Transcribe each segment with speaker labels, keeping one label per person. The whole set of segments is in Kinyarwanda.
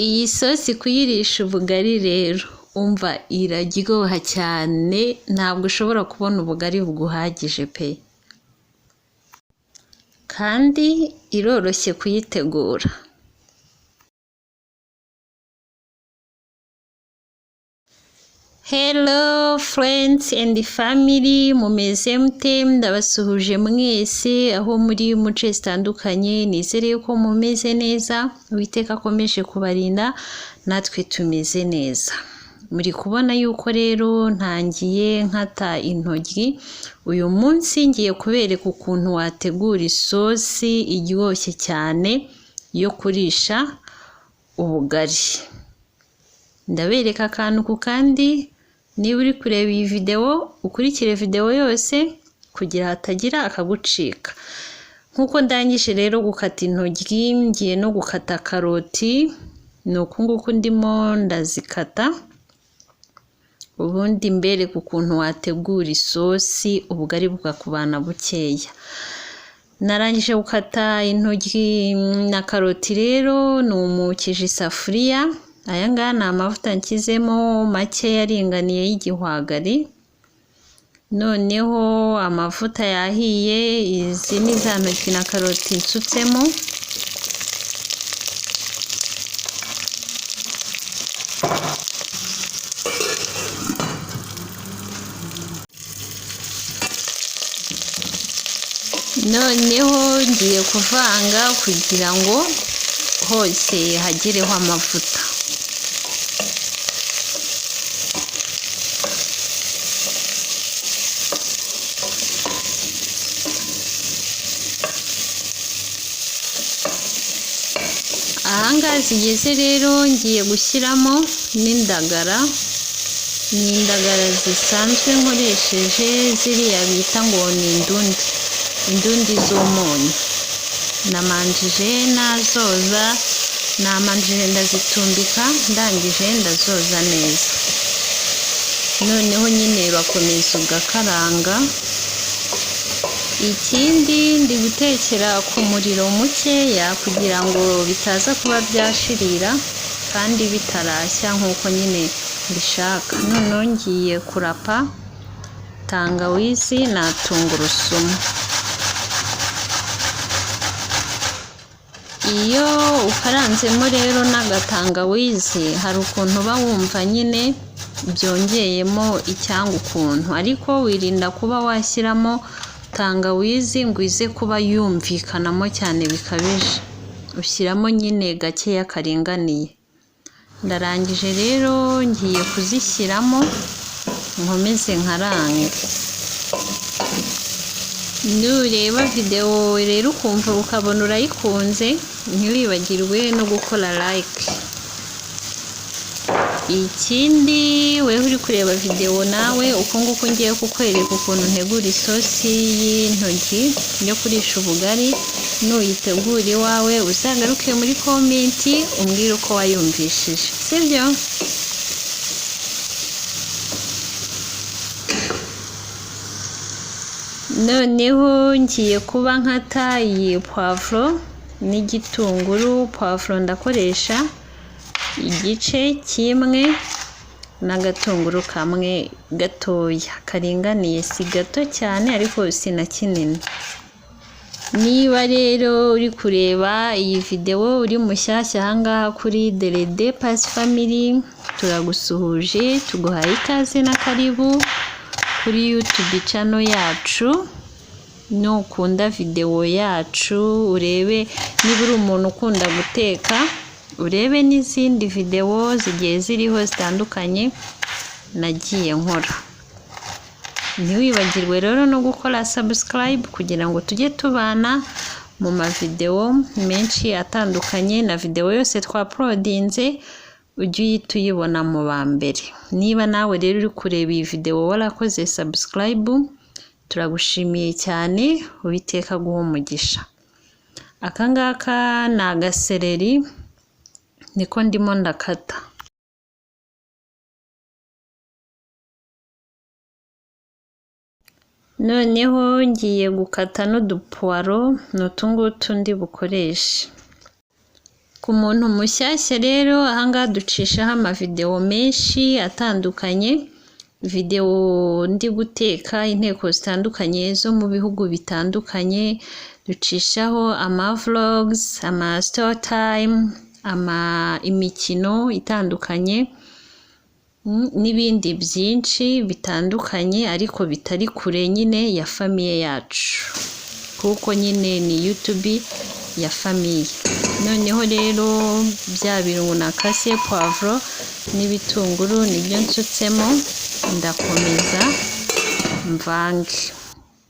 Speaker 1: Iyi sosi kuyirisha ubugari rero umva iraryoha cyane, ntabwo ushobora kubona ubugari buguhagije pe, kandi iroroshye kuyitegura. Hello friends and family, mumeze mute? Ndabasuhuje mwese aho muri muce zitandukanye, nizere ko mumeze neza, Uwiteka akomeje kubarinda, natwe tumeze neza. Muri kubona yuko rero ntangiye nkata intoryi, uyu munsi ngiye kubereka ukuntu wategura isosi iryoshye cyane yo kurisha ubugari. Ndabereka akantu ku kandi, niba uri kureba iyi video ukurikire video yose kugira hatagira akagucika. Nkuko ndangije rero gukata intoryi, ngiye no gukata karoti, nuko nguko ndimo ndazikata, ubundi mbereka ukuntu wategura isosi ubugari bukakubana bukeya. Narangije gukata intoryi na karoti rero numukije isafuriya. Aya ngaya ni amavuta nshyizemo make yaringaniye y'igihwagari. Noneho amavuta yahiye, izi ni za ntoryi na karoti nsutsemo. Noneho ngiye kuvanga kugira ngo hose hagireho amavuta. Ahangaha zigeze rero ngiye gushyiramo n'indagara. Ni indagara zisanzwe nkoresheje ziriya bita ngo ni indundi z'umunyu. Namanjije nazoza, namanjije ndazitumbika, ndangije ndazoza neza. Noneho nyine bakomeza ugakaranga. Ikindi ndi gutekera ku muriro mukeya kugira ngo bitaza kuba byashirira kandi bitarashya nkuko nyine mbishaka. Noneho ngiye kurapa tangawizi na tungurusumu. Iyo ukaranzemo rero n'agatangawizi hari ukuntu uba wumva nyine byongeyemo icyanga ukuntu, ariko wirinda kuba washyiramo tangawizi ngo ize kuba yumvikanamo cyane bikabije, ushyiramo nyine gakeya karinganiye. Ndarangije rero ngiye kuzishyiramo nkomeze nkarange. Nureba video rero ukumva ukabona urayikunze, ntiwibagirwe no gukora like. Ikindi wewe uri kureba video nawe uko nguko ngiye kukwereka ukuntu ntegura isosi y'intoryi yo kurisha ubugari, nuyitegura iwawe uzagaruke muri komenti umbwire uko wayumvishije, sibyo? Noneho ngiye kuba nkata iyi poivro n'igitunguru. Poivro ndakoresha igice kimwe n'agatunguru kamwe gatoya karinganiye, si gato cyane ariko si na kinini. Niba rero uri kureba iyi video uri mushyashya ahangaha kuri Derede Pass Family, turagusuhuje, tuguhaye ikaze na karibu kuri YouTube channel yacu. Nukunda video yacu urebe, niba uri umuntu ukunda guteka urebe n'izindi video zigiye ziriho zitandukanye nagiye nkora. Ntiwibagirwe rero no gukora subscribe kugira ngo tujye tubana mu mavideo menshi atandukanye, na video yose twaprodinze ujye uhita uyibona mu ba mbere. Niba nawe rero uri kureba iyi video warakoze subscribe, turagushimiye cyane, Uwiteka aguhe umugisha. Akangaka ni agasereri niko ndimo ndakata. Noneho ngiye gukata n'udupuwaro, n'utungutu ndi bukoreshe. ku muntu mushyashya rero ahangaha ducishaho amavideo menshi atandukanye, video ndi guteka inteko zitandukanye zo mu bihugu bitandukanye, ducishaho ama vlogs, ama story time, imikino itandukanye n'ibindi byinshi bitandukanye ariko bitari kure nyine ya famiye yacu, kuko nyine ni YouTube ya famiye. Noneho rero bya birungo nakase poivro n'ibitunguru nibyo nsutsemo, ndakomeza mvange.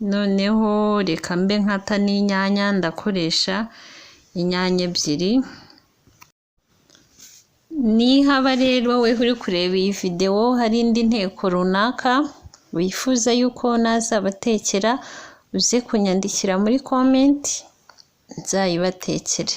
Speaker 1: Noneho reka mbe nkata n'inyanya, ndakoresha inyanya ebyiri. Nihaba rero wowe uri kureba iyi video hari indi nteko runaka wifuza yuko nazabatekera, uze kunyandikira muri comment nzayibatekere.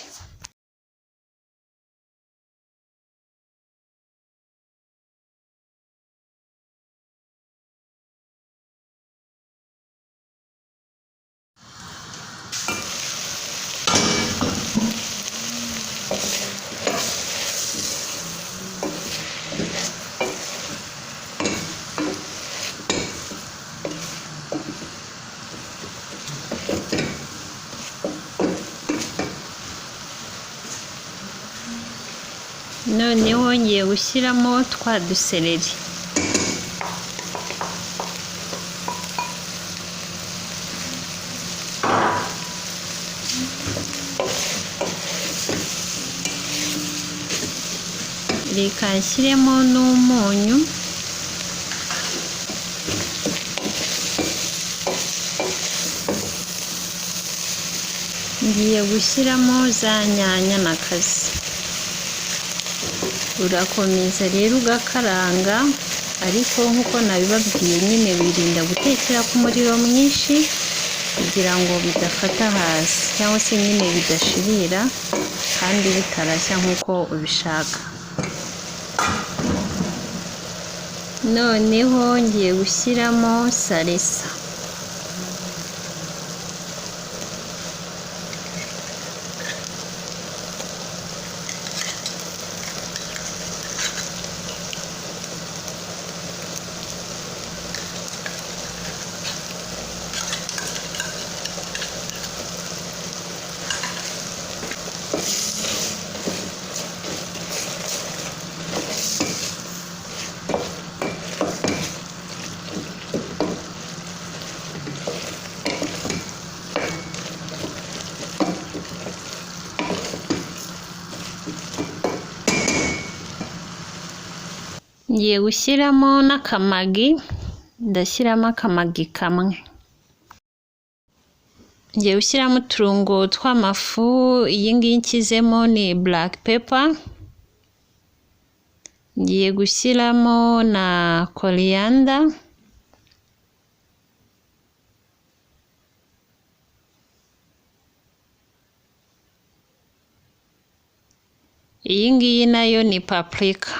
Speaker 1: Noneho ngiye gushyiramo twa duseleri. Reka nshyiremo n'umunyu. Ngiye gushyiramo za nyanya nakaze. Urakomeza rero ugakaranga, ariko nkuko nabibabwiye nyine wirinda gutekera ku muriro mwinshi kugira ngo bidafata hasi cyangwa se nyine bidashirira kandi bitarashya nkuko ubishaka. Noneho ngiye gushyiramo salisa. Ngiye gushyiramo n'akamagi, ndashyiramo akamagi kamwe. Ngiye gushyiramo uturungo tw'amafu, iyi ngiyi nshyizemo ni black pepper. Ngiye gushyiramo na coriander. Iyi ngiyi nayo ni paprika.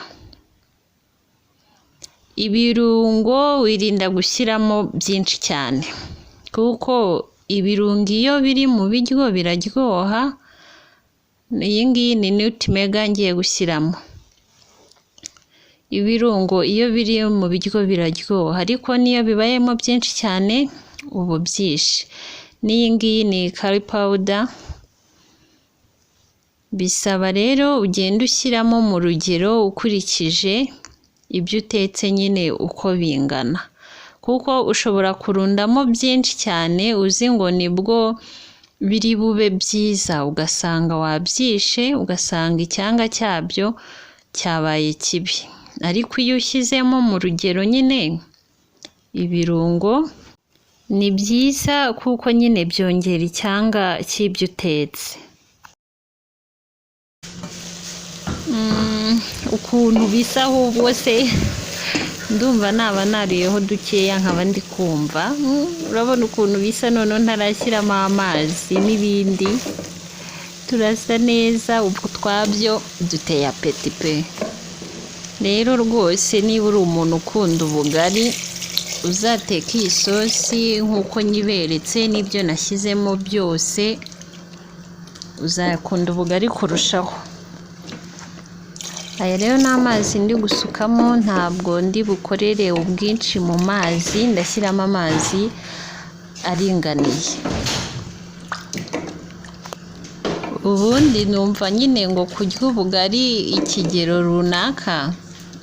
Speaker 1: Ibirungo wirinda gushyiramo byinshi cyane, kuko ibirungo iyo biri mu biryo biraryoha. Iyi ngiyi ni nutmega ngiye gushyiramo. Ibirungo iyo biri mu biryo biraryoha, ariko niyo bibayemo byinshi cyane ubu byishe. N'iyi ngiyi ni curry powder. Bisaba rero ugenda ushyiramo mu rugero ukurikije ibyo utetse nyine uko bingana, kuko ushobora kurundamo byinshi cyane uzi ngo nibwo biri bube byiza, ugasanga wabyishe, ugasanga icyanga cyabyo cyabaye kibi. Ariko iyo ushyizemo mu rugero nyine ibirungo ni byiza, kuko nyine byongera icyanga cy'ibyo utetse. Ukuntu bisa ahubwo se ndumva naba nariyeho dukeya nkaba ndi kumva. Urabona ukuntu bisa noneho ntarashyiramo amazi n'ibindi. Turasa neza, ubwo twabyo duteye apeti pe. Rero rwose niba uri umuntu ukunda ubugari, uzateka iyi sosi nk'uko nyiberetse n'ibyo nashyizemo byose, uzakunda ubugari kurushaho. aya rero n'amazi ndi gusukamo, ntabwo ndi bukorere ubwinshi mu mazi, ndashyiramo amazi aringaniye. Ubundi numva nyine ngo kurya ubugari ikigero runaka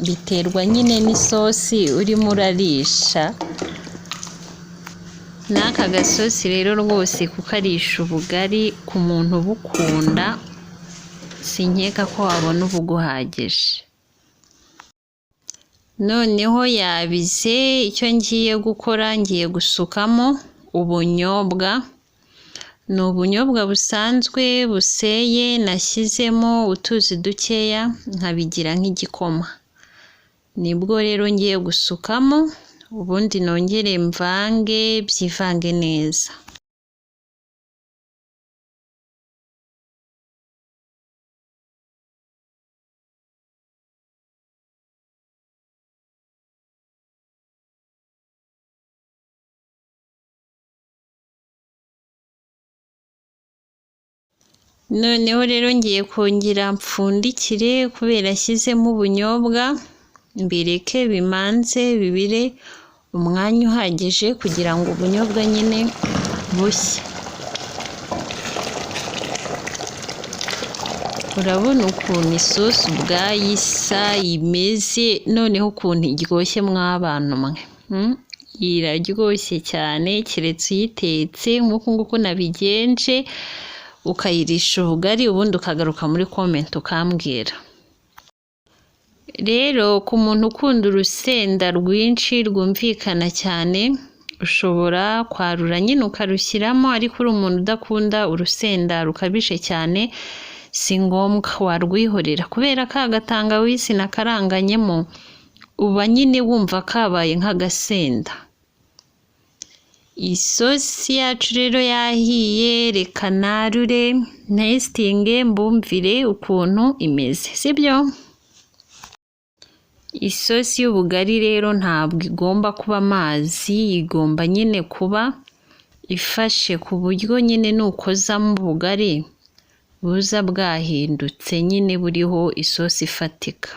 Speaker 1: biterwa nyine n'isosi urimo urarisha. N'aka gasosi rero rwose kukarisha ubugari ku muntu ubukunda, sinkeka ko wabona ubuguhagije. Noneho yabize, icyo ngiye gukora ngiye gusukamo ubunyobwa. Ni ubunyobwa busanzwe buseye, nashyizemo utuzi dukeya nkabigira nk'igikoma. Nibwo rero ngiye gusukamo, ubundi nongere mvange byivange neza. Noneho rero ngiye kongera mpfundikire kubera ashyizemo ubunyobwa, mbireke bimanze bibire umwanya uhagije kugira ngo ubunyobwa nyine bushye. Urabona ukuntu isosi ubwayo isa imeze, noneho ukuntu iryoshye mw'abantu mwe. Iraryoshye cyane keretse uyitetse nk'uko nguko nabigenje, ukayirisha ubugari, ubundi ukagaruka muri comment ukambwira. Rero ku muntu ukunda urusenda rwinshi rwumvikana cyane, ushobora kwarura nyine ukarushyiramo, ariko uri umuntu udakunda urusenda rukabije cyane, si ngombwa, warwihorera kubera ka gatangawizi nakaranganyemo uba nyine wumva kabaye nk'agasenda. Isosi yacu rero yahiye, reka narure ntestinge mbumvire ukuntu imeze, sibyo? Isosi y'ubugari rero ntabwo igomba kuba amazi, igomba nyine kuba ifashe ku buryo nyine nukozamo ubugari buza bwahindutse nyine buriho isosi ifatika.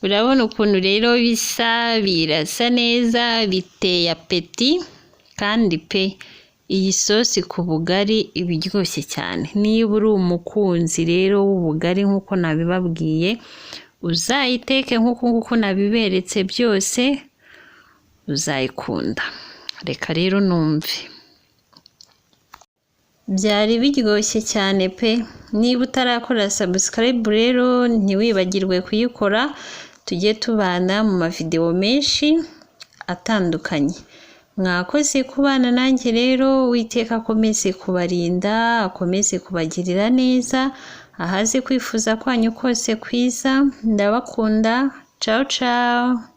Speaker 1: Urabona ukuntu rero bisa, birasa neza, biteye apeti, kandi pe iyi sosi ku bugari iba iryoshye cyane. Niba uri umukunzi rero w'ubugari nk'uko nabibabwiye, uzayiteke nk'uko nguko nabiberetse byose, uzayikunda. Reka rero numve. Byari biryoshye cyane pe. Niba utarakora subscribe rero ntiwibagirwe kuyikora, tujye tubana mu mavideo menshi atandukanye. Mwakoze kubana nanjye rero, Uwiteka akomeze kubarinda, akomeze kubagirira neza, ahaze kwifuza kwanyu kose kwiza. Ndabakunda. Ciao ciao.